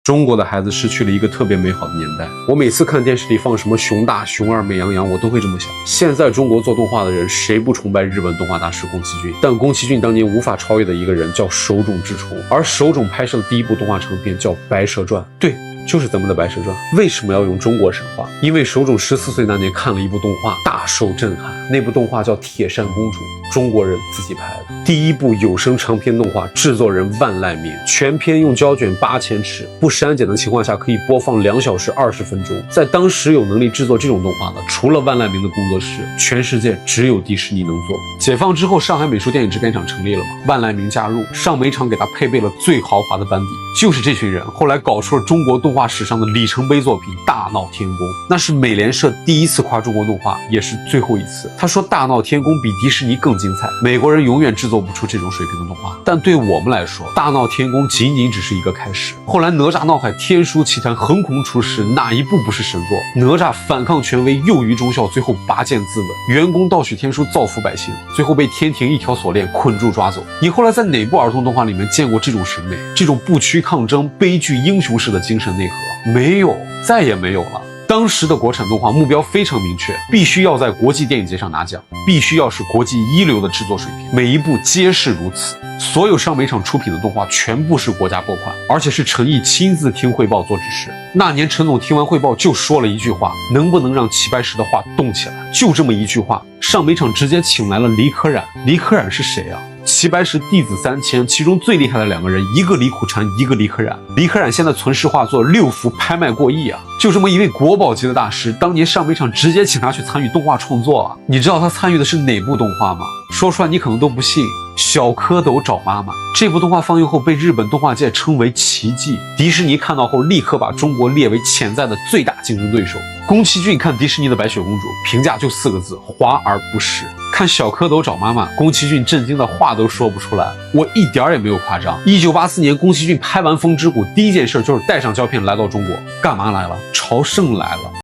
中国的孩子失去了一个特别美好的年代。我每次看电视里放什么熊大、熊二、美羊羊，我都会这么想：现在中国做动画的人，谁不崇拜日本动画大师宫崎骏？但宫崎骏当年无法超越的一个人叫手冢治虫，而手冢拍摄的第一部动画长片叫《白蛇传》。对。就是咱们的《白蛇传》，为什么要用中国神话？因为手冢14岁那年看了一部动画，大受震撼。那部动画叫《铁扇公主》，中国人自己拍的第一部有声长篇动画，制作人万籁鸣，全片用胶卷8000尺，不删减的情况下可以播放2小时20分钟。在当时有能力制作这种动画的，除了万籁鸣的工作室，全世界只有迪士尼能做。解放之后，上海美术电影制片厂成立了嘛，万籁鸣加入，上美厂给他配备了最豪华的班底，就是这群人后来搞出了中国动画史上的里程碑作品《大闹天宫》，那是美联社第一次夸中国动画，也是最后一次。他说《大闹天宫》比迪士尼更精彩，美国人永远制作不出这种水平的动画。但对我们来说，《大闹天宫》仅仅只是一个开始。后来哪吒闹海、天书奇谭横空出世，哪一部不是神作？哪吒反抗权威，幼于忠孝，最后拔剑自刎；袁公盗取天书，造福百姓，最后被天庭一条锁链捆住抓走。你后来在哪部儿童动画里面见过这种审美，这种不屈抗争、悲剧英雄式的精神内核？没有，再也没有了。当时的国产动画目标非常明确，必须要在国际电影节上拿奖，必须要是国际一流的制作水平，每一部皆是如此。所有上美厂出品的动画全部是国家拨款，而且是陈毅亲自听汇报做指示。那年陈总听完汇报就说了一句话：能不能让齐白石的画动起来？就这么一句话，上美厂直接请来了李可染。李可染是谁啊？齐白石弟子3000，其中最厉害的2个人，一个李苦禅，一个李可染。李可染现在存世画作6幅，拍卖过亿啊！就这么一位国宝级的大师，当年上美厂直接请他去参与动画创作啊！你知道他参与的是哪部动画吗？说出来你可能都不信。小蝌蚪找妈妈这部动画放映后被日本动画界称为奇迹，迪士尼看到后立刻把中国列为潜在的最大竞争对手。宫崎骏看迪士尼的白雪公主，评价就4个字：华而不实。看小蝌蚪找妈妈，宫崎骏震惊的话都说不出来，我一点也没有夸张。1984年宫崎骏拍完《风之谷》，第一件事就是带上胶片来到中国，干嘛来了？朝圣来了。